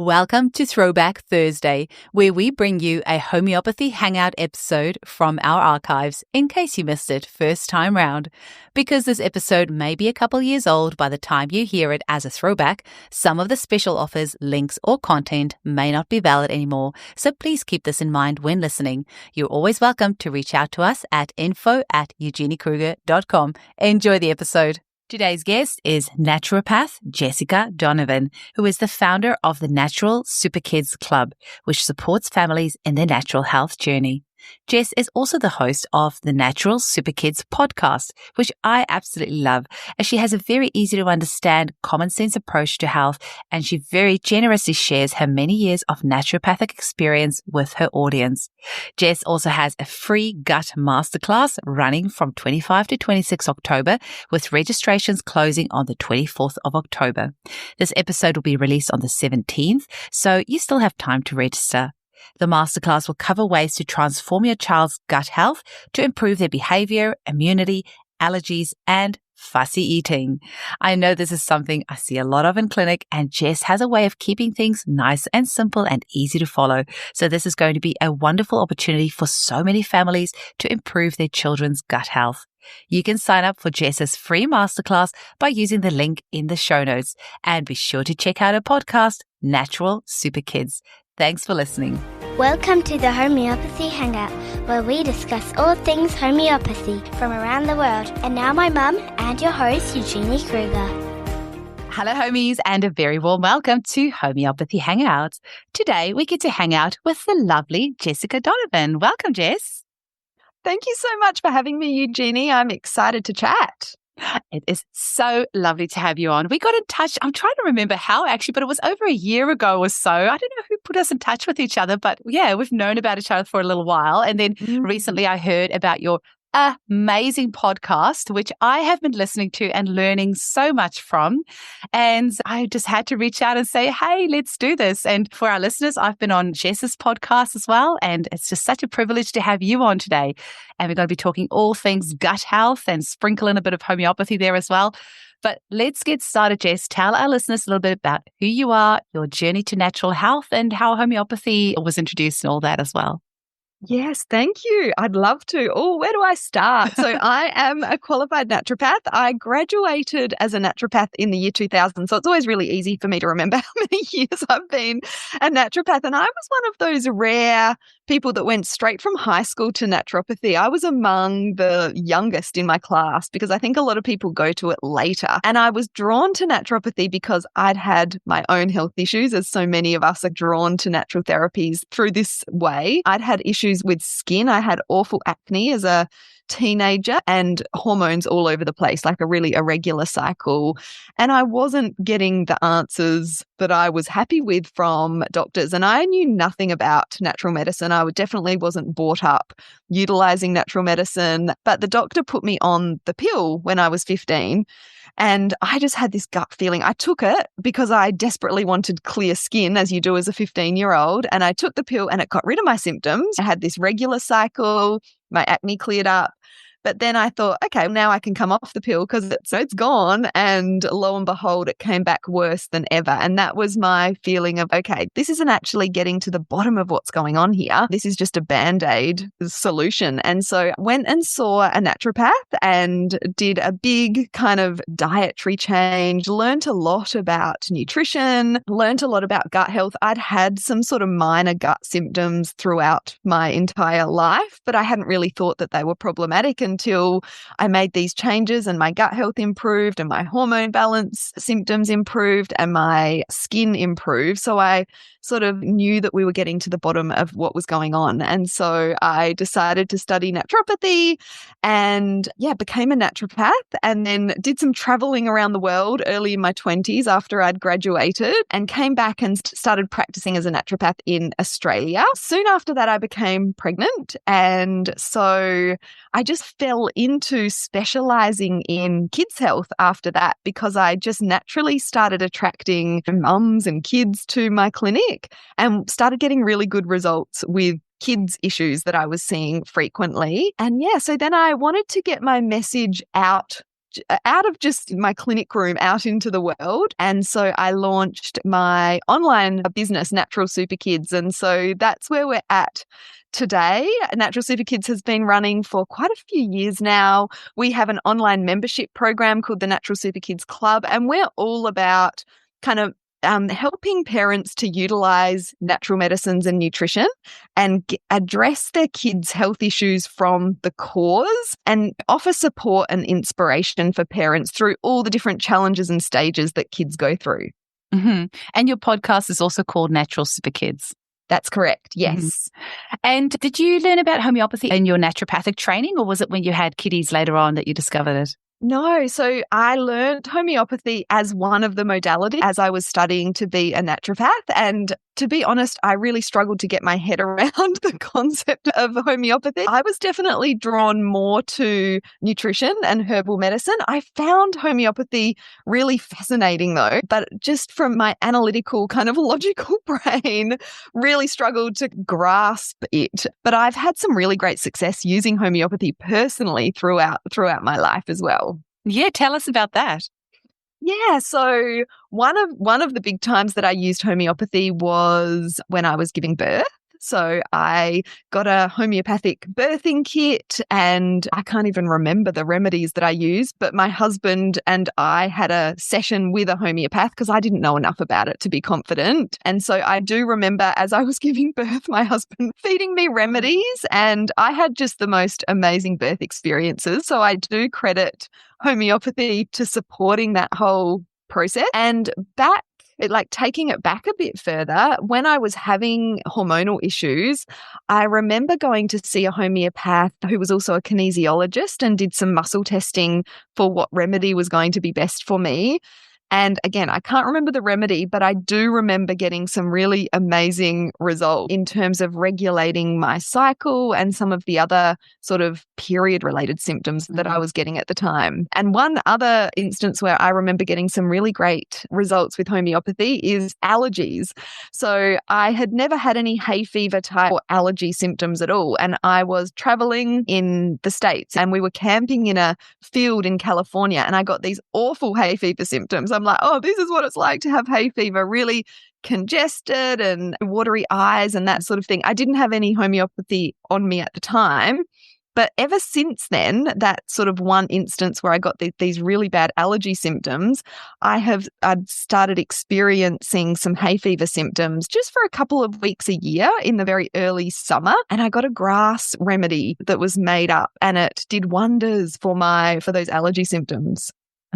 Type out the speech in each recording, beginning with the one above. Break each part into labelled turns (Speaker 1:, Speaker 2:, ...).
Speaker 1: Welcome to Throwback Thursday, where we bring you a homeopathy hangout episode from our archives in case you missed it first time round. Because this episode may be a couple years old by the time you hear it as a throwback, some of the special offers, links, or content may not be valid anymore, so please keep this in mind when listening. You're always welcome to reach out to us at info@eugeniekruger.com. Enjoy the episode. Today's guest is naturopath Jessica Donovan, who is the founder of the Natural Super Kids Club, which supports families in their natural health journey. Jess is also the host of the Natural Super Kids podcast, which I absolutely love, as she has a very easy to understand, common sense approach to health, and she very generously shares her many years of naturopathic experience with her audience. Jess also has a free gut masterclass running from 25 to 26 October, with registrations closing on the 24th of October. This episode will be released on the 17th, so you still have time to register. The masterclass will cover ways to transform your child's gut health to improve their behavior, immunity, allergies, and fussy eating. I know this is something I see a lot of in clinic, and Jess has a way of keeping things nice and simple and easy to follow. So this is going to be a wonderful opportunity for so many families to improve their children's gut health. You can sign up for Jess's free masterclass by using the link in the show notes, and be sure to check out her podcast, Natural Super Kids. Thanks for listening.
Speaker 2: Welcome to the Homeopathy Hangout, where we discuss all things homeopathy from around the world. And now my mum and your host, Eugenie Kruger.
Speaker 1: Hello, homies, and a very warm welcome to Homeopathy Hangout. Today, we get to hang out with the lovely Jessica Donovan. Welcome, Jess.
Speaker 3: Thank you so much for having me, Eugenie. I'm excited to chat.
Speaker 1: It is so lovely to have you on. We got in touch. I'm trying to remember how actually, but it was over a year ago or so. I don't know who put us in touch with each other, but yeah, we've known about each other for a little while. And then recently I heard about your amazing podcast, which I have been listening to and learning so much from. And I just had to reach out and say, hey, let's do this. And for our listeners, I've been on Jess's podcast as well. And it's just such a privilege to have you on today. And we're going to be talking all things gut health and sprinkle in a bit of homeopathy there as well. But let's get started, Jess. Tell our listeners a little bit about who you are, your journey to natural health, and how homeopathy was introduced and all that as well.
Speaker 3: Yes, thank you. I'd love to. Oh, where do I start? So I am a qualified naturopath. I graduated as a naturopath in the year 2000. So it's always really easy for me to remember how many years I've been a naturopath. And I was one of those rare people that went straight from high school to naturopathy. I was among the youngest in my class because I think a lot of people go to it later. And I was drawn to naturopathy because I'd had my own health issues, as so many of us are drawn to natural therapies through this way. I'd had issues with skin. I had awful acne as a teenager and hormones all over the place, like a really irregular cycle. And I wasn't getting the answers that I was happy with from doctors. And I knew nothing about natural medicine. I definitely wasn't brought up utilizing natural medicine. But the doctor put me on the pill when I was 15. And I just had this gut feeling. I took it because I desperately wanted clear skin, as you do as a 15-year-old. And I took the pill and it got rid of my symptoms. I had this regular cycle. My acne cleared up. But then I thought, okay, now I can come off the pill because it's gone. And lo and behold, it came back worse than ever. And that was my feeling of, okay, this isn't actually getting to the bottom of what's going on here. This is just a Band-Aid solution. And so I went and saw a naturopath and did a big kind of dietary change, learned a lot about nutrition, learned a lot about gut health. I'd had some sort of minor gut symptoms throughout my entire life, but I hadn't really thought that they were problematic until I made these changes and my gut health improved and my hormone balance symptoms improved and my skin improved. So I sort of knew that we were getting to the bottom of what was going on. And so I decided to study naturopathy and became a naturopath, and then did some traveling around the world early in my 20s after I'd graduated, and came back and started practicing as a naturopath in Australia. Soon after that, I became pregnant. And so I just fell into specializing in kids' health after that, because I just naturally started attracting mums and kids to my clinic and started getting really good results with kids' issues that I was seeing frequently. And so then I wanted to get my message out out of just my clinic room out into the world. And so I launched my online business, Natural Super Kids. And so that's where we're at today. Natural Super Kids has been running for quite a few years now. We have an online membership program called the Natural Super Kids Club, and we're all about kind of helping parents to utilize natural medicines and nutrition and address their kids' health issues from the cause and offer support and inspiration for parents through all the different challenges and stages that kids go through.
Speaker 1: Mm-hmm. And your podcast is also called Natural Super Kids.
Speaker 3: That's correct. Yes.
Speaker 1: Mm-hmm. And did you learn about homeopathy in your naturopathic training, or was it when you had kiddies later on that you discovered it?
Speaker 3: No. So I learned homeopathy as one of the modalities as I was studying to be a naturopath. And to be honest, I really struggled to get my head around the concept of homeopathy. I was definitely drawn more to nutrition and herbal medicine. I found homeopathy really fascinating though, but just from my analytical kind of logical brain, really struggled to grasp it. But I've had some really great success using homeopathy personally throughout my life as well.
Speaker 1: Yeah, tell us about that.
Speaker 3: Yeah, so one of the big times that I used homeopathy was when I was giving birth. So I got a homeopathic birthing kit, and I can't even remember the remedies that I used, but my husband and I had a session with a homeopath because I didn't know enough about it to be confident. And so I do remember as I was giving birth, my husband feeding me remedies, and I had just the most amazing birth experiences. So I do credit homeopathy to supporting that whole process. And taking it back a bit further, when I was having hormonal issues, I remember going to see a homeopath who was also a kinesiologist and did some muscle testing for what remedy was going to be best for me. And again, I can't remember the remedy, but I do remember getting some really amazing results in terms of regulating my cycle and some of the other sort of period-related symptoms that I was getting at the time. And one other instance where I remember getting some really great results with homeopathy is allergies. So I had never had any hay fever type or allergy symptoms at all. And I was traveling in the States and we were camping in a field in California, and I got these awful hay fever symptoms. I'm like, oh, this is what it's like to have hay fever, really congested and watery eyes and that sort of thing. I didn't have any homeopathy on me at the time. But ever since then, that sort of one instance where I got these really bad allergy symptoms, I've started experiencing some hay fever symptoms just for a couple of weeks a year in the very early summer. And I got a grass remedy that was made up, and it did wonders for those allergy symptoms.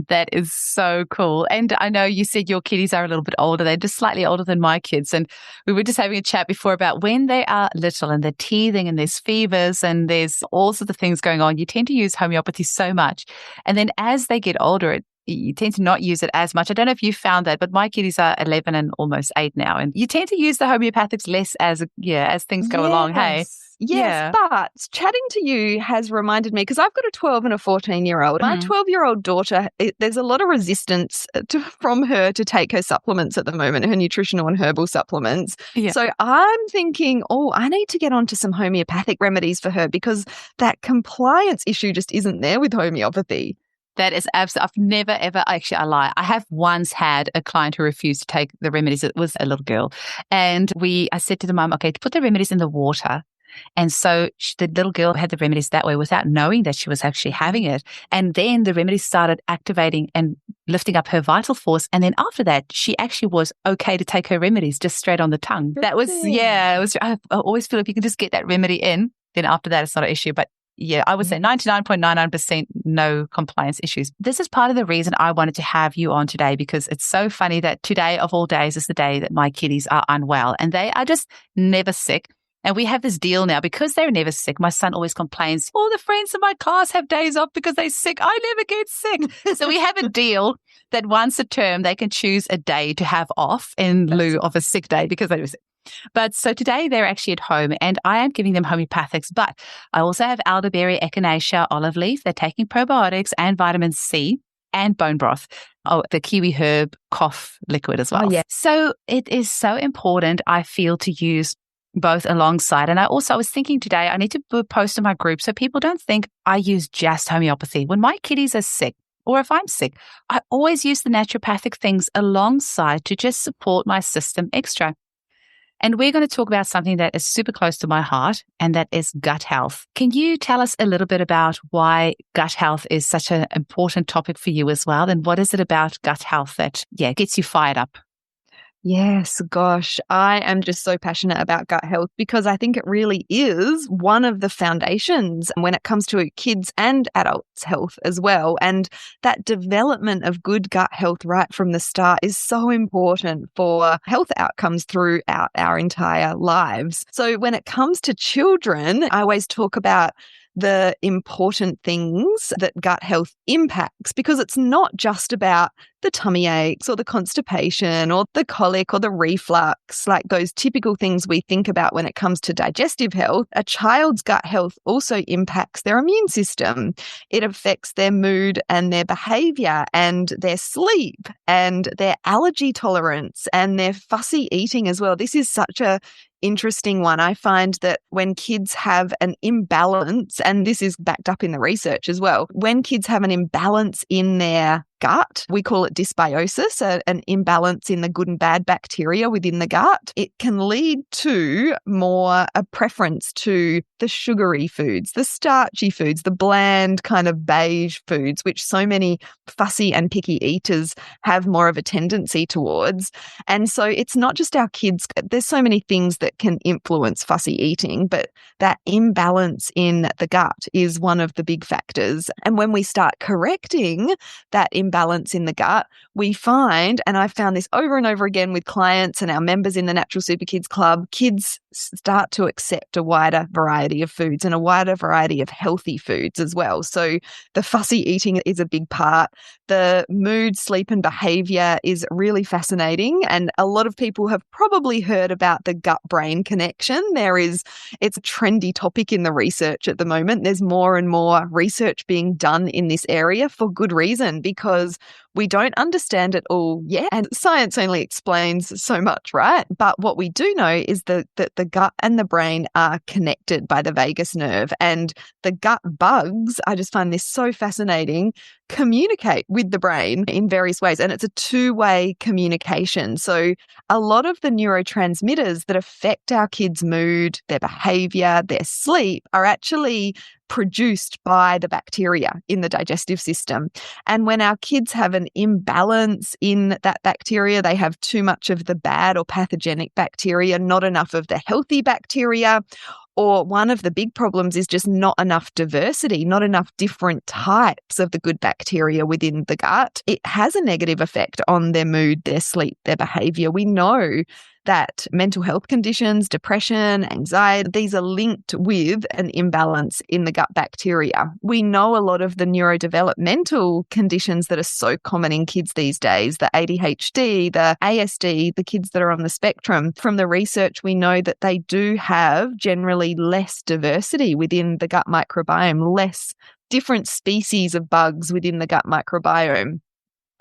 Speaker 1: That is so cool. And I know you said your kiddies are a little bit older. They're just slightly older than my kids. And we were just having a chat before about when they are little and they're teething and there's fevers and there's all sorts of things going on. You tend to use homeopathy so much. And then as they get older, you tend to not use it as much. I don't know if you found that, but my kiddies are 11 and almost 8 now. And you tend to use the homeopathics less as things go along. Hey.
Speaker 3: Yes, but chatting to you has reminded me, because I've got a 12 and a 14-year-old. My 12-year-old daughter, there's a lot of resistance from her to take her supplements at the moment, her nutritional and herbal supplements. Yeah. So I'm thinking, I need to get onto some homeopathic remedies for her because that compliance issue just isn't there with homeopathy.
Speaker 1: That is absolutely, I've never, ever, actually, I lie. I have once had a client who refused to take the remedies. It was a little girl. And I said to the mum, okay, to put the remedies in the water. And so the little girl had the remedies that way without knowing that she was actually having it. And then the remedies started activating and lifting up her vital force. And then after that, she actually was okay to take her remedies just straight on the tongue. That was, I always feel if you can just get that remedy in, then after that, it's not an issue. But yeah, I would say 99.99% no compliance issues. This is part of the reason I wanted to have you on today, because it's so funny that today of all days is the day that my kiddies are unwell and they are just never sick. And we have this deal now because they're never sick. My son always complains, all the friends in my class have days off because they're sick. I never get sick. So we have a deal that once a term they can choose a day to have off in lieu of a sick day because they were sick. But so today they're actually at home and I am giving them homeopathics, but I also have elderberry, echinacea, olive leaf. They're taking probiotics and vitamin C and bone broth. Oh, the kiwi herb cough liquid as well. Oh, yeah. So it is so important, I feel, to use both alongside. And I was thinking today, I need to post in my group so people don't think I use just homeopathy. When my kiddies are sick, or if I'm sick, I always use the naturopathic things alongside to just support my system extra. And we're going to talk about something that is super close to my heart, and that is gut health. Can you tell us a little bit about why gut health is such an important topic for you as well? And what is it about gut health that, gets you fired up?
Speaker 3: Yes, gosh, I am just so passionate about gut health because I think it really is one of the foundations when it comes to kids and adults' health as well. And that development of good gut health right from the start is so important for health outcomes throughout our entire lives. So when it comes to children, I always talk about the important things that gut health impacts, because it's not just about the tummy aches or the constipation or the colic or the reflux, like those typical things we think about when it comes to digestive health. A child's gut health also impacts their immune system. It affects their mood and their behavior and their sleep and their allergy tolerance and their fussy eating as well. This is such a interesting one. I find that when kids have an imbalance, and this is backed up in the research as well, when kids have an imbalance in their gut, we call it dysbiosis, an imbalance in the good and bad bacteria within the gut, it can lead to more a preference to the sugary foods, the starchy foods, the bland kind of beige foods, which so many fussy and picky eaters have more of a tendency towards. And so it's not just our kids. There's so many things that can influence fussy eating, but that imbalance in the gut is one of the big factors. And when we start correcting that imbalance in the gut, we find, and I've found this over and over again with clients and our members in the Natural Super Kids Club, kids start to accept a wider variety of foods and a wider variety of healthy foods as well. So the fussy eating is a big part. The mood, sleep, and behavior is really fascinating. And a lot of people have probably heard about the gut-brain connection. It's a trendy topic in the research at the moment. There's more and more research being done in this area for good reason, because we don't understand it all yet, and science only explains so much, right? But what we do know is that the gut and the brain are connected by the vagus nerve, and the gut bugs, I just find this so fascinating, communicate with the brain in various ways, and it's a two-way communication. So a lot of the neurotransmitters that affect our kids' mood, their behavior, their sleep are actually produced by the bacteria in the digestive system. And when our kids have an imbalance in that bacteria, they have too much of the bad or pathogenic bacteria, not enough of the healthy bacteria, or one of the big problems is just not enough diversity, not enough different types of the good bacteria within the gut, it has a negative effect on their mood, their sleep, their behavior. We know that mental health conditions, depression, anxiety, these are linked with an imbalance in the gut bacteria. We know a lot of the neurodevelopmental conditions that are so common in kids these days, the ADHD, the ASD, the kids that are on the spectrum. From the research, we know that they do have generally less diversity within the gut microbiome, less different species of bugs within the gut microbiome.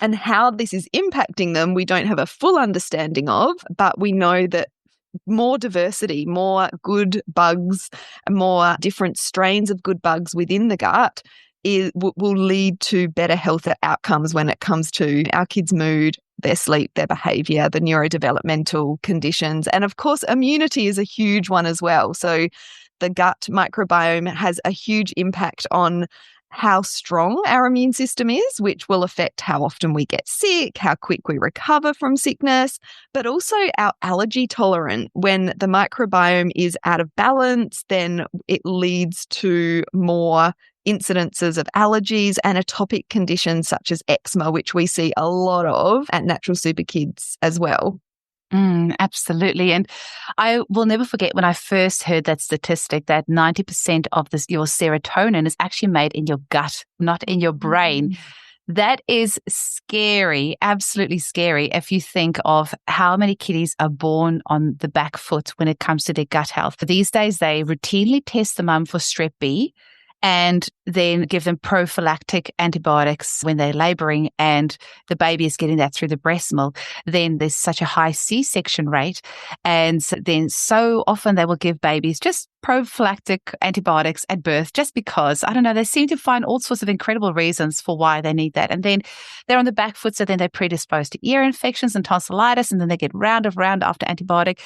Speaker 3: And how this is impacting them, we don't have a full understanding of, but we know that more diversity, more good bugs, more different strains of good bugs within the gut will lead to better health outcomes when it comes to our kids' mood, their sleep, their behavior, the neurodevelopmental conditions. And of course, immunity is a huge one as well. So the gut microbiome has a huge impact on how strong our immune system is, which will affect how often we get sick, how quick we recover from sickness, but also our allergy tolerance. When the microbiome is out of balance, then it leads to more incidences of allergies and atopic conditions such as eczema, which we see a lot of at Natural Super Kids as well.
Speaker 1: Absolutely. And I will never forget when I first heard that statistic that 90% of your serotonin is actually made in your gut, not in your brain. That is scary, absolutely scary, if you think of how many kiddies are born on the back foot when it comes to their gut health. These days, they routinely test the mum for strep B, and then give them prophylactic antibiotics when they're laboring, and the baby is getting that through the breast milk. Then there's such a high C-section rate. And then so often they will give babies just prophylactic antibiotics at birth just because, I don't know, they seem to find all sorts of incredible reasons for why they need that. And then they're on the back foot, so then they're predisposed to ear infections and tonsillitis, and then they get round after antibiotic.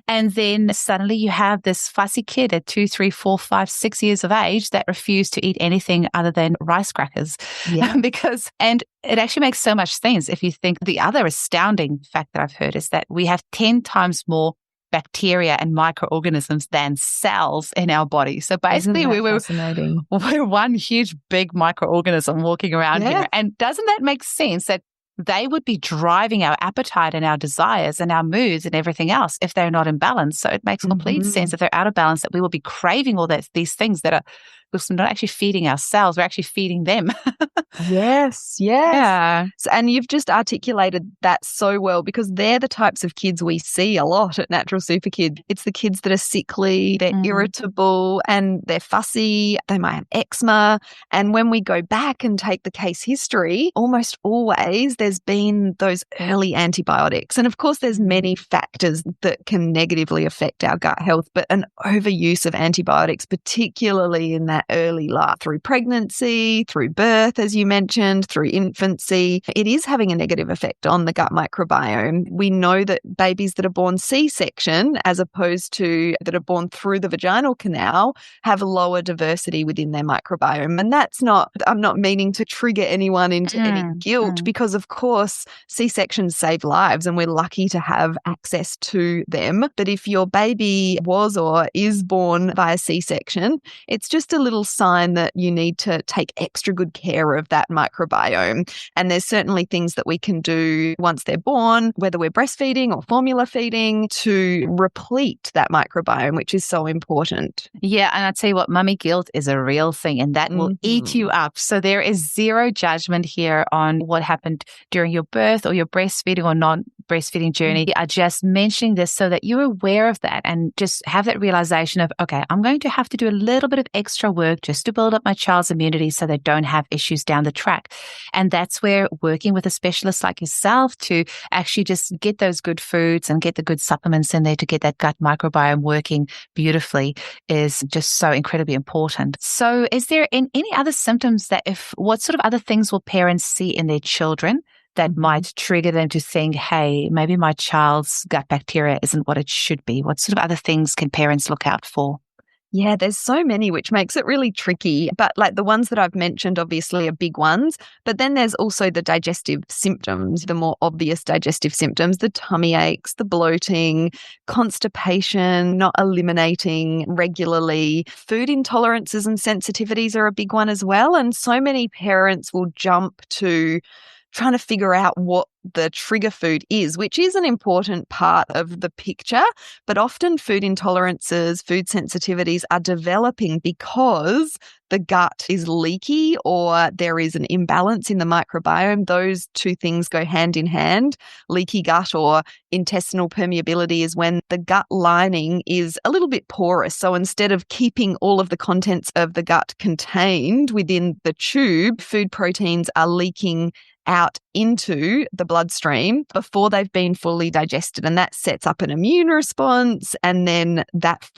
Speaker 1: And then suddenly you have this fussy kid at 2, 3, 4, 5, 6 years of age that refuse to eat anything other than rice crackers.
Speaker 3: Yeah.
Speaker 1: And it actually makes so much sense if you think the other astounding fact that I've heard is that we have 10 times more bacteria and microorganisms than cells in our body. So basically we're one huge big microorganism walking around here. And doesn't that make sense that they would be driving our appetite and our desires and our moods and everything else if they're not in balance? So it makes complete sense if they're out of balance that we will be craving all these things that are, because we're not actually feeding ourselves, we're actually feeding them.
Speaker 3: Yes.
Speaker 1: Yeah.
Speaker 3: So, and you've just articulated that so well, because they're the types of kids we see a lot at Natural Super Kid. It's the kids that are sickly, they're irritable, and they're fussy, they might have eczema. And when we go back and take the case history, almost always there's been those early antibiotics. And of course, there's many factors that can negatively affect our gut health, but an overuse of antibiotics, particularly in that early life, through pregnancy, through birth, as you mentioned, through infancy, it is having a negative effect on the gut microbiome. We know that babies that are born C-section, as opposed to that are born through the vaginal canal, have lower diversity within their microbiome. And that's not, I'm not meaning to trigger anyone into any guilt, because of course C-sections save lives and we're lucky to have access to them. But if your baby was or is born via C-section, it's just a little sign that you need to take extra good care of that microbiome. And there's certainly things that we can do once they're born, whether we're breastfeeding or formula feeding, to replete that microbiome, which is so important.
Speaker 1: Yeah, and I tell you what, mummy guilt is a real thing, and that will eat you up. So there is zero judgment here on what happened during your birth or your breastfeeding or non-breastfeeding journey. I just mentioning this so that you're aware of that and just have that realization of, okay, I'm going to have to do a little bit of extra work just to build up my child's immunity so they don't have issues down the track. And that's where working with a specialist like yourself to actually just get those good foods and get the good supplements in there to get that gut microbiome working beautifully is just so incredibly important. So is there any other symptoms what sort of other things will parents see in their children that might trigger them to think, hey, maybe my child's gut bacteria isn't what it should be? What sort of other things can parents look out for?
Speaker 3: Yeah, there's so many, which makes it really tricky. But like the ones that I've mentioned, obviously, are big ones. But then there's also the digestive symptoms, the more obvious digestive symptoms, the tummy aches, the bloating, constipation, not eliminating regularly. Food intolerances and sensitivities are a big one as well. And so many parents will jump to trying to figure out what the trigger food is, which is an important part of the picture. But often food intolerances, food sensitivities are developing because the gut is leaky or there is an imbalance in the microbiome. Those two things go hand in hand. Leaky gut or intestinal permeability is when the gut lining is a little bit porous. So instead of keeping all of the contents of the gut contained within the tube, food proteins are leaking out into the bloodstream before they've been fully digested. And that sets up an immune response. And then that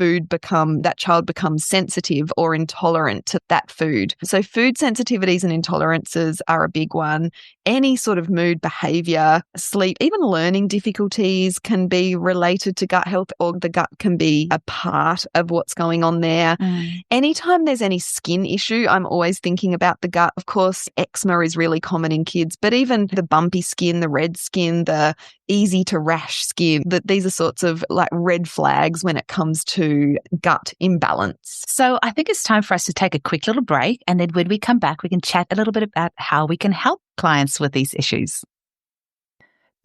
Speaker 3: child becomes sensitive or intolerant to that food. So food sensitivities and intolerances are a big one. Any sort of mood, behavior, sleep, even learning difficulties can be related to gut health, or the gut can be a part of what's going on there. Anytime there's any skin issue, I'm always thinking about the gut. Of course, eczema is really common in kids, but even the bumpy skin, the red skin, the easy to rash skin, these are sorts of like red flags when it comes to gut imbalance.
Speaker 1: So I think it's time for us to take a quick little break. And then when we come back, we can chat a little bit about how we can help clients with these issues.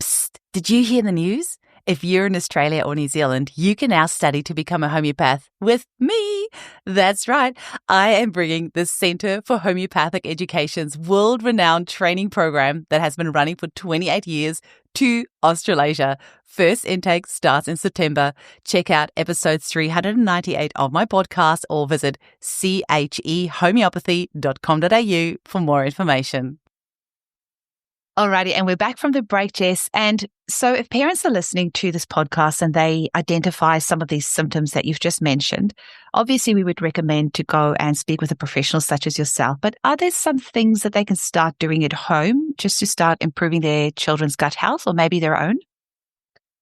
Speaker 1: Psst, did you hear the news? If you're in Australia or New Zealand, you can now study to become a homeopath with me. That's right. I am bringing the Centre for Homeopathic Education's world-renowned training program that has been running for 28 years to Australasia. First intake starts in September. Check out episode 398 of my podcast or visit chehomeopathy.com.au for more information. Alrighty, and we're back from the break, Jess. And so if parents are listening to this podcast and they identify some of these symptoms that you've just mentioned, obviously we would recommend to go and speak with a professional such as yourself. But are there some things that they can start doing at home just to start improving their children's gut health or maybe their own?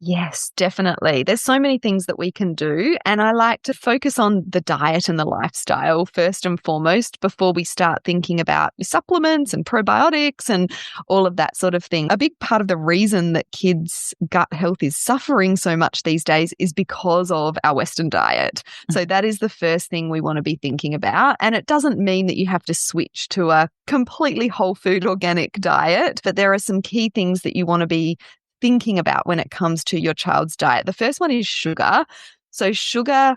Speaker 3: Yes, definitely. There's so many things that we can do. And I like to focus on the diet and the lifestyle first and foremost before we start thinking about supplements and probiotics and all of that sort of thing. A big part of the reason that kids' gut health is suffering so much these days is because of our Western diet. So that is the first thing we want to be thinking about. And it doesn't mean that you have to switch to a completely whole food organic diet, but there are some key things that you want to be thinking about when it comes to your child's diet. The first one is sugar. So sugar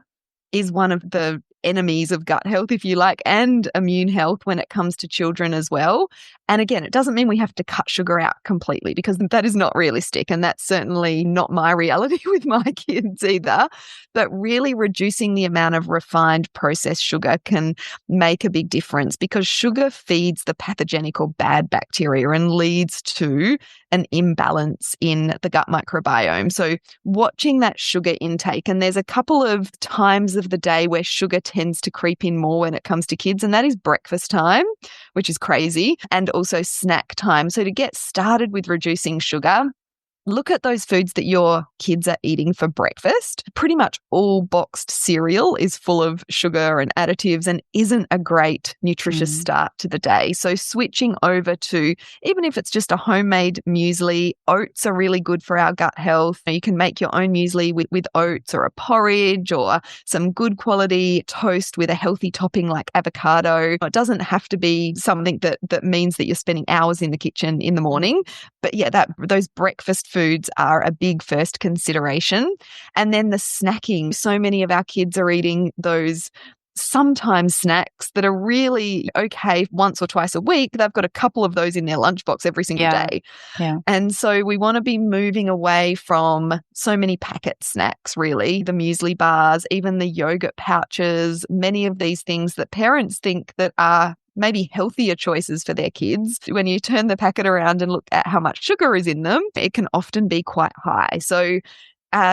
Speaker 3: is one of the enemies of gut health, if you like, and immune health when it comes to children as well. And again, it doesn't mean we have to cut sugar out completely because that is not realistic. And that's certainly not my reality with my kids either. But really reducing the amount of refined processed sugar can make a big difference because sugar feeds the pathogenic or bad bacteria and leads to an imbalance in the gut microbiome. So watching that sugar intake, and there's a couple of times of the day where sugar tends to creep in more when it comes to kids, and that is breakfast time, which is crazy, and also snack time. So to get started with reducing sugar, look at those foods that your kids are eating for breakfast. Pretty much all boxed cereal is full of sugar and additives and isn't a great nutritious start to the day. So switching over to, even if it's just a homemade muesli, oats are really good for our gut health. You can make your own muesli with oats or a porridge or some good quality toast with a healthy topping like avocado. It doesn't have to be something that means that you're spending hours in the kitchen in the morning. But yeah, those breakfast foods are a big first consideration. And then the snacking. So many of our kids are eating those sometimes snacks that are really okay once or twice a week. They've got a couple of those in their lunchbox every single day.
Speaker 1: Yeah.
Speaker 3: And so we want to be moving away from so many packet snacks, really, the muesli bars, even the yogurt pouches, many of these things that parents think that are maybe healthier choices for their kids. When you turn the packet around and look at how much sugar is in them, it can often be quite high. So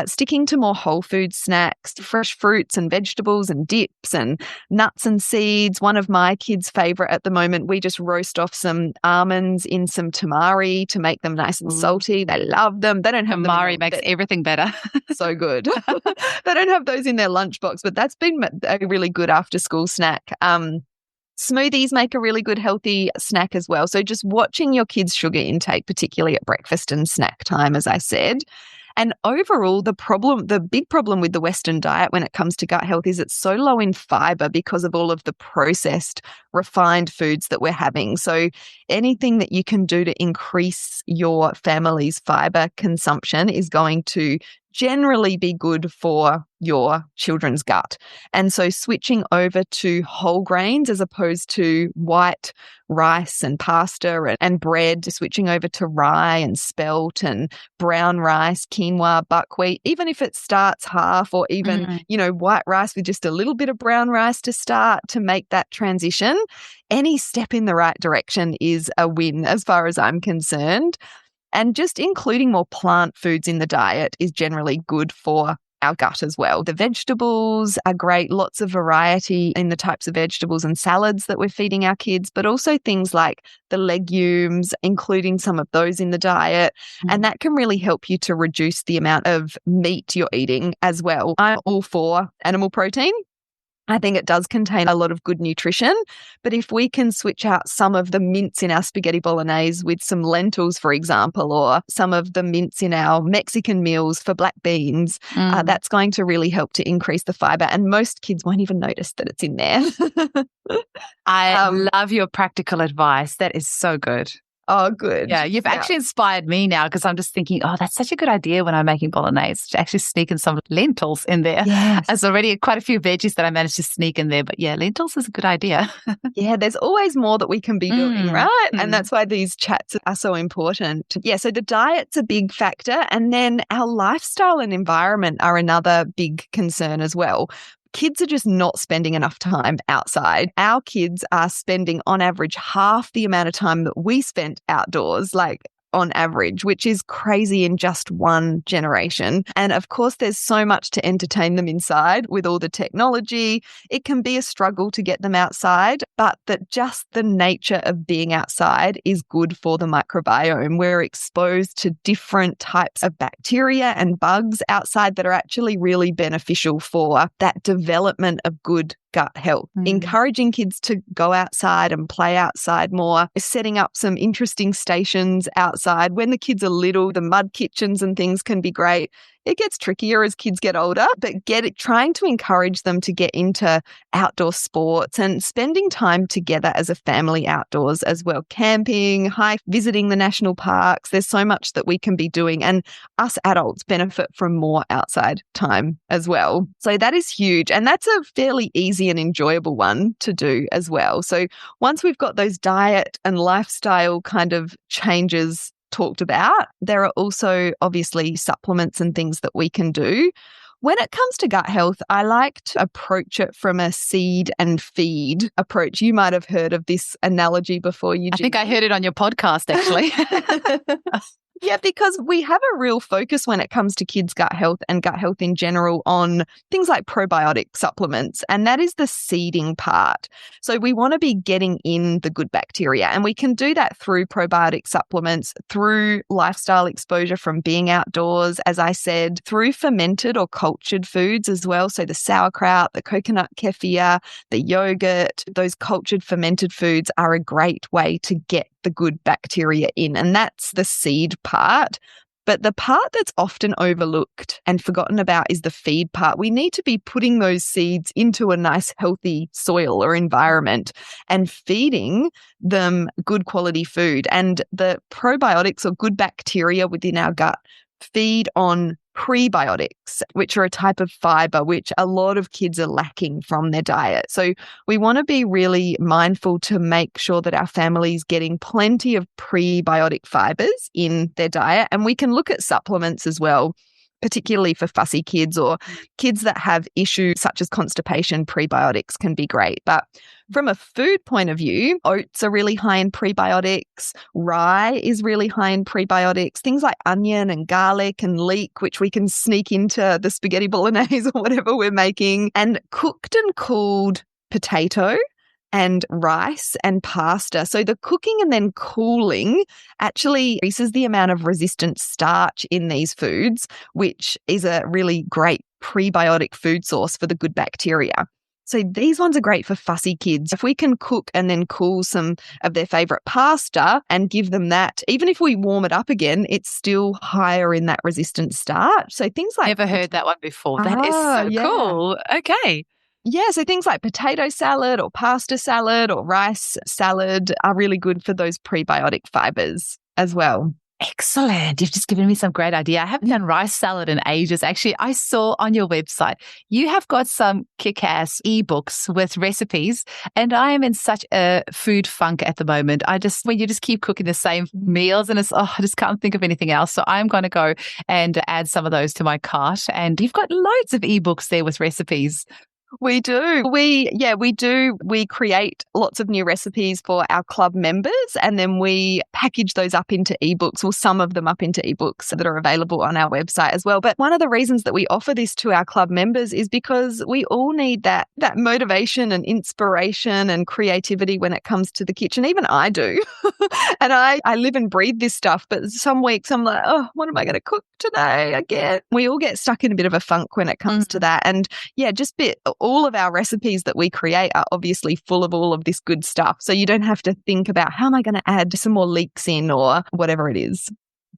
Speaker 3: sticking to more whole food snacks, fresh fruits and vegetables and dips and nuts and seeds. One of my kids' favorite at the moment, we just roast off some almonds in some tamari to make them nice and salty. They love them. They don't have
Speaker 1: tamari makes everything better.
Speaker 3: So good. They don't have those in their lunchbox, but that's been a really good after school snack. Smoothies make a really good healthy snack as well. So just watching your kids' sugar intake, particularly at breakfast and snack time, as I said. And overall, the big problem with the Western diet when it comes to gut health is it's so low in fiber because of all of the processed, refined foods that we're having. So anything that you can do to increase your family's fiber consumption is going to generally be good for your children's gut. And so switching over to whole grains as opposed to white rice and pasta and bread, switching over to rye and spelt and brown rice, quinoa, buckwheat, even if it starts half or even, white rice with just a little bit of brown rice to start to make that transition, any step in the right direction is a win as far as I'm concerned. And just including more plant foods in the diet is generally good for our gut as well. The vegetables are great, lots of variety in the types of vegetables and salads that we're feeding our kids, but also things like the legumes, including some of those in the diet. And that can really help you to reduce the amount of meat you're eating as well. I'm all for animal protein. I think it does contain a lot of good nutrition, but if we can switch out some of the mince in our spaghetti bolognese with some lentils, for example, or some of the mince in our Mexican meals for black beans, that's going to really help to increase the fiber. And most kids won't even notice that it's in there.
Speaker 1: I love your practical advice. That is so good.
Speaker 3: Oh, good.
Speaker 1: Yeah, you've actually inspired me now because I'm just thinking, oh, that's such a good idea when I'm making bolognese to actually sneak in some lentils in there.
Speaker 3: Yes.
Speaker 1: There's already quite a few veggies that I managed to sneak in there. But yeah, lentils is a good idea.
Speaker 3: Yeah, there's always more that we can be doing, right? And that's why these chats are so important. Yeah, so the diet's a big factor. And then our lifestyle and environment are another big concern as well. kids are just not spending enough time outside. Our kids are spending on average half the amount of time that we spent outdoors, like on average, which is crazy in just one generation. And of course, there's so much to entertain them inside with all the technology. It can be a struggle to get them outside, but that just the nature of being outside is good for the microbiome. We're exposed to different types of bacteria and bugs outside that are actually really beneficial for that development of good gut health. Encouraging kids to go outside and play outside more, setting up some interesting stations outside. When the kids are little, the mud kitchens and things can be great. It gets trickier as kids get older, but trying to encourage them to get into outdoor sports and spending time together as a family outdoors as well. Camping, visiting the national parks. There's so much that we can be doing, and us adults benefit from more outside time as well. So that is huge, and that's a fairly easy and enjoyable one to do as well. So once we've got those diet and lifestyle kind of changes talked about, there are also obviously supplements and things that we can do. When it comes to gut health, I like to approach it from a seed and feed approach. You might have heard of this analogy before, Eugenie.
Speaker 1: I think I heard it on your podcast, actually.
Speaker 3: Yeah, because we have a real focus when it comes to kids' gut health and gut health in general on things like probiotic supplements, and that is the seeding part. So we want to be getting in the good bacteria, and we can do that through probiotic supplements, through lifestyle exposure from being outdoors, as I said, through fermented or cultured foods as well. So the sauerkraut, the coconut kefir, the yogurt, those cultured fermented foods are a great way to get the good bacteria in, and that's the seed part. But the part that's often overlooked and forgotten about is the feed part. We need to be putting those seeds into a nice, healthy soil or environment and feeding them good quality food. And the probiotics or good bacteria within our gut feed on prebiotics, which are a type of fiber, which a lot of kids are lacking from their diet. So we want to be really mindful to make sure that our family is getting plenty of prebiotic fibers in their diet. And we can look at supplements as well, particularly for fussy kids or kids that have issues such as constipation. Prebiotics can be great. But from a food point of view, oats are really high in prebiotics. Rye is really high in prebiotics. Things like onion and garlic and leek, which we can sneak into the spaghetti bolognese or whatever we're making. And cooked and cooled potato and rice and pasta. So the cooking and then cooling actually increases the amount of resistant starch in these foods, which is a really great prebiotic food source for the good bacteria. So these ones are great for fussy kids. If we can cook and then cool some of their favorite pasta and give them that, even if we warm it up again, it's still higher in that resistant starch. So things like...
Speaker 1: Never heard that one before. That is so cool. Okay.
Speaker 3: Yeah, so things like potato salad or pasta salad or rice salad are really good for those prebiotic fibers as well.
Speaker 1: Excellent. You've just given me some great idea. I haven't done rice salad in ages. Actually, I saw on your website, you have got some kick-ass ebooks with recipes, and I am in such a food funk at the moment. When you just keep cooking the same meals and I just can't think of anything else. So I'm going to go and add some of those to my cart. And you've got loads of ebooks there with recipes.
Speaker 3: We do. We do. We create lots of new recipes for our club members, and then we package those up into ebooks, or some of them up into ebooks that are available on our website as well. But one of the reasons that we offer this to our club members is because we all need that motivation and inspiration and creativity when it comes to the kitchen. Even I do. And I live and breathe this stuff, but some weeks I'm like, oh, what am I going to cook today again? We all get stuck in a bit of a funk when it comes to that. And yeah, all of our recipes that we create are obviously full of all of this good stuff. So you don't have to think about how am I going to add some more leeks in or whatever it is.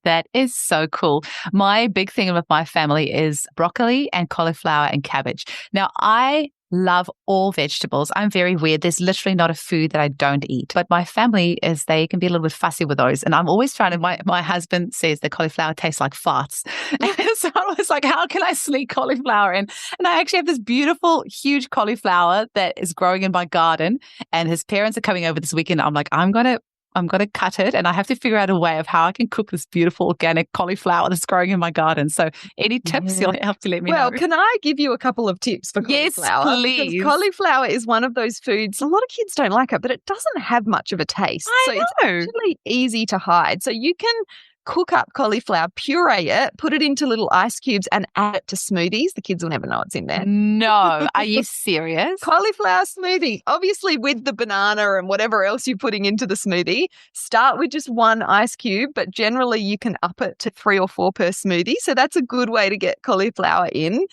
Speaker 1: That is so cool. My big thing with my family is broccoli and cauliflower and cabbage. Now, I love all vegetables. I'm very weird. There's literally not a food that I don't eat. But my family they can be a little bit fussy with those. And I'm always trying to, my husband says the cauliflower tastes like farts. So I was like, how can I sneak cauliflower in? And I actually have this beautiful, huge cauliflower that is growing in my garden. And his parents are coming over this weekend. I'm like, I'm going to I'm going to cut it and I have to figure out a way of how I can cook this beautiful organic cauliflower that's growing in my garden. So any tips you'll have to let me know.
Speaker 3: Well, can I give you a couple of tips for cauliflower?
Speaker 1: Yes, please.
Speaker 3: Because cauliflower is one of those foods, a lot of kids don't like it, but it doesn't have much of a taste.
Speaker 1: I know.
Speaker 3: It's actually easy to hide. So you can cook up cauliflower, puree it, put it into little ice cubes and add it to smoothies. The kids will never know it's in there.
Speaker 1: No. Are you serious?
Speaker 3: Cauliflower smoothie, obviously with the banana and whatever else you're putting into the smoothie. Start with just one ice cube, but generally you can up it to 3 or 4 per smoothie. So that's a good way to get cauliflower in.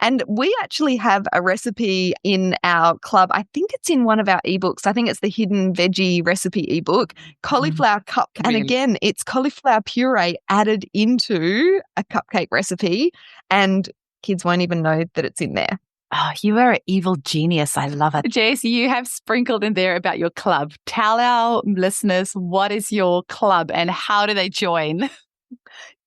Speaker 3: And we actually have a recipe in our club. I think it's in one of our ebooks. I think it's the Hidden Veggie Recipe ebook, cauliflower cupcake. And again, it's cauliflower puree added into a cupcake recipe, and kids won't even know that it's in there.
Speaker 1: Oh, you are an evil genius. I love it. Jess, you have sprinkled in there about your club. Tell our listeners, what is your club and how do they join?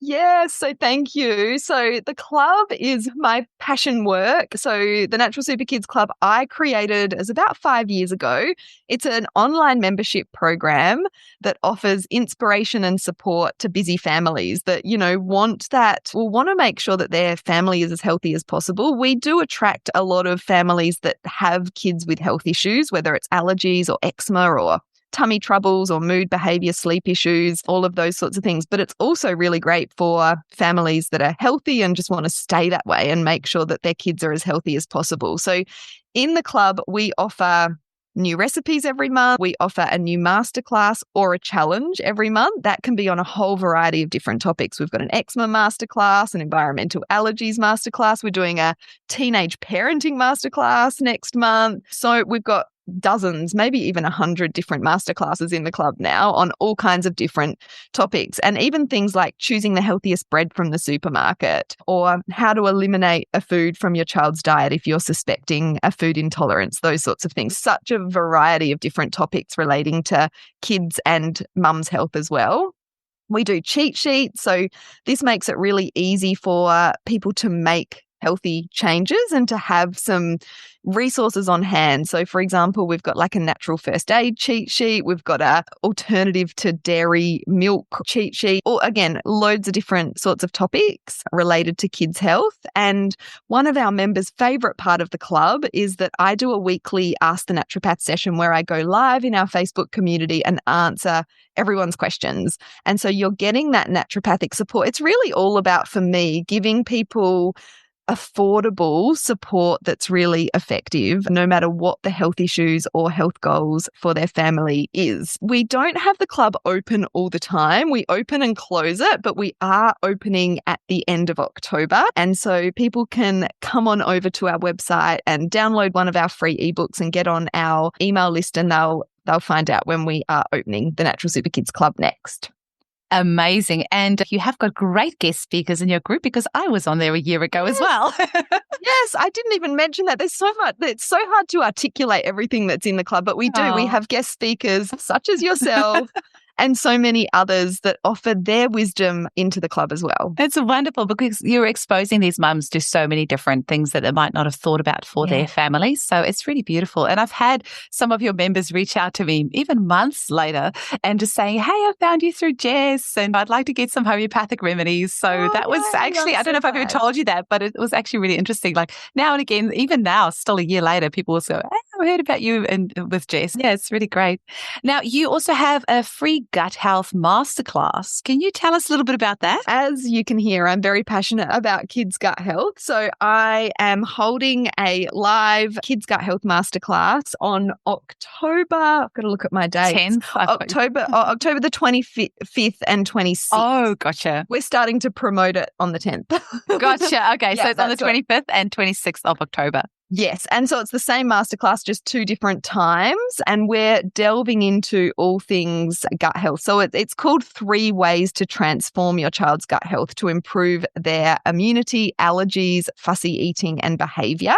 Speaker 3: Yes, so thank you. So the club is my passion work. So the Natural Super Kids Club I created is about 5 years ago. It's an online membership program that offers inspiration and support to busy families that, want to make sure that their family is as healthy as possible. We do attract a lot of families that have kids with health issues, whether it's allergies or eczema or tummy troubles or mood, behavior, sleep issues, all of those sorts of things. But it's also really great for families that are healthy and just want to stay that way and make sure that their kids are as healthy as possible. So in the club, we offer new recipes every month. We offer a new masterclass or a challenge every month. That can be on a whole variety of different topics. We've got an eczema masterclass, an environmental allergies masterclass. We're doing a teenage parenting masterclass next month. So we've got dozens, maybe even 100 different masterclasses in the club now on all kinds of different topics, and even things like choosing the healthiest bread from the supermarket or how to eliminate a food from your child's diet if you're suspecting a food intolerance, those sorts of things. Such a variety of different topics relating to kids and mum's health as well. We do cheat sheets, so this makes it really easy for people to make healthy changes and to have some resources on hand. So, for example, we've got like a natural first aid cheat sheet. We've got a alternative to dairy milk cheat sheet, or again, loads of different sorts of topics related to kids' health. And one of our members' favorite part of the club is that I do a weekly Ask the Naturopath session where I go live in our Facebook community and answer everyone's questions. And so you're getting that naturopathic support. It's really all about, for me, giving people affordable support that's really effective, no matter what the health issues or health goals for their family is. We don't have the club open all the time. We open and close it, but we are opening at the end of October. And so people can come on over to our website and download one of our free ebooks and get on our email list, and they'll find out when we are opening the Natural Super Kids Club next.
Speaker 1: Amazing. And you have got great guest speakers in your group, because I was on there a year ago as well.
Speaker 3: Yes, I didn't even mention that. There's so much. It's so hard to articulate everything that's in the club, but we do.
Speaker 1: Oh.
Speaker 3: We have guest speakers such as yourself and so many others that offer their wisdom into the club as well.
Speaker 1: It's wonderful, because you're exposing these mums to so many different things that they might not have thought about for their families. So it's really beautiful. And I've had some of your members reach out to me even months later and just saying, hey, I found you through Jess and I'd like to get some homeopathic remedies. So that was actually, I don't know if I've ever told you that, but it was actually really interesting. Like now and again, even now, still a year later, people will say, hey, I heard about you and with Jess. Yeah, it's really great. Now, you also have a free gut health masterclass. Can you tell us a little bit about that?
Speaker 3: As you can hear, I'm very passionate about kids' gut health. So I am holding a live kids' gut health masterclass on October. I've got to look at my date.
Speaker 1: 10th.
Speaker 3: October the 25th and 26th.
Speaker 1: Oh, gotcha.
Speaker 3: We're starting to promote it on the 10th.
Speaker 1: Gotcha. Okay,
Speaker 3: Yeah,
Speaker 1: so it's on the 25th and 26th of October.
Speaker 3: Yes. And so it's the same masterclass, just 2 different times. And we're delving into all things gut health. So it's called 3 Ways to Transform Your Child's Gut Health to Improve Their Immunity, Allergies, Fussy Eating and Behavior.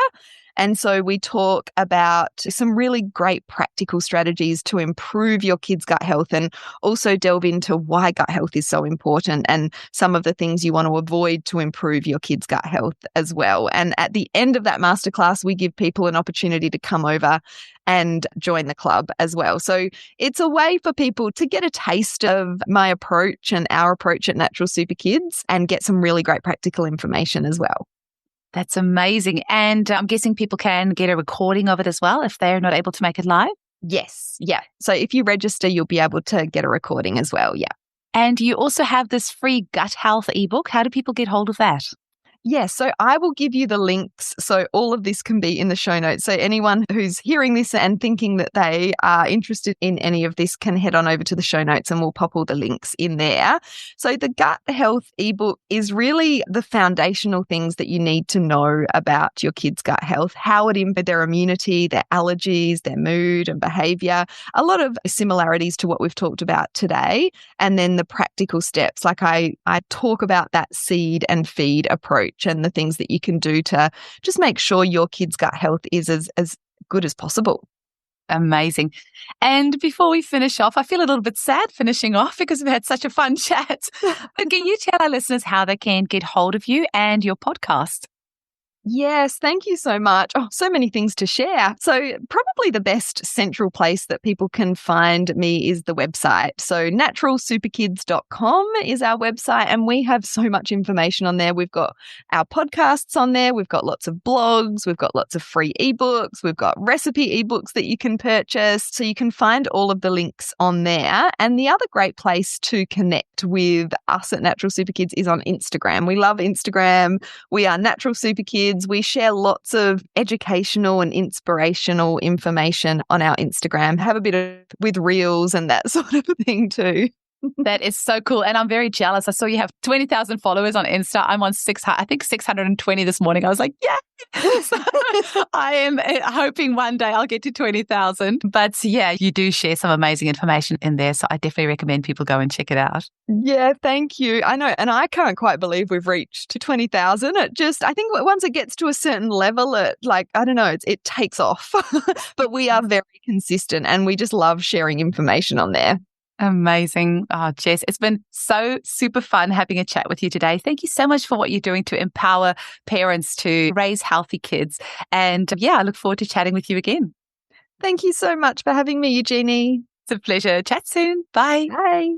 Speaker 3: And so we talk about some really great practical strategies to improve your kids' gut health, and also delve into why gut health is so important and some of the things you want to avoid to improve your kids' gut health as well. And at the end of that masterclass, we give people an opportunity to come over and join the club as well. So it's a way for people to get a taste of my approach and our approach at Natural Super Kids and get some really great practical information as well.
Speaker 1: That's amazing. And I'm guessing people can get a recording of it as well if they're not able to make it live?
Speaker 3: Yes. Yeah. So if you register, you'll be able to get a recording as well. Yeah.
Speaker 1: And you also have this free gut health ebook. How do people get hold of that?
Speaker 3: Yes, so I will give you the links. So all of this can be in the show notes. So anyone who's hearing this and thinking that they are interested in any of this can head on over to the show notes and we'll pop all the links in there. So the gut health ebook is really the foundational things that you need to know about your kids' gut health, how it impacts their immunity, their allergies, their mood and behavior, a lot of similarities to what we've talked about today. And then the practical steps, like I talk about that seed and feed approach and the things that you can do to just make sure your kids' gut health is as good as possible.
Speaker 1: Amazing. And before we finish off, I feel a little bit sad finishing off because we've had such a fun chat. But can you tell our listeners how they can get hold of you and your podcast?
Speaker 3: Yes, thank you so much. Oh, so many things to share. So probably the best central place that people can find me is the website. So naturalsuperkids.com is our website, and we have so much information on there. We've got our podcasts on there. We've got lots of blogs. We've got lots of free ebooks. We've got recipe ebooks that you can purchase. So you can find all of the links on there. And the other great place to connect with us at Natural Super Kids is on Instagram. We love Instagram. We are Natural Super Kids. We share lots of educational and inspirational information on our Instagram. Have a bit of with reels and that sort of thing too.
Speaker 1: That is so cool. And I'm very jealous. I saw you have 20,000 followers on Insta. I'm on 620 this morning. I was like, yeah. So I am hoping one day I'll get to 20,000. But yeah, you do share some amazing information in there. So I definitely recommend people go and check it out.
Speaker 3: Yeah, thank you. I know. And I can't quite believe we've reached 20,000. I think once it gets to a certain level, it takes off. But we are very consistent and we just love sharing information on there.
Speaker 1: Amazing. Oh, Jess, it's been so super fun having a chat with you today. Thank you so much for what you're doing to empower parents to raise healthy kids. And I look forward to chatting with you again.
Speaker 3: Thank you so much for having me, Eugenie.
Speaker 1: It's a pleasure. Chat soon. Bye.
Speaker 3: Bye.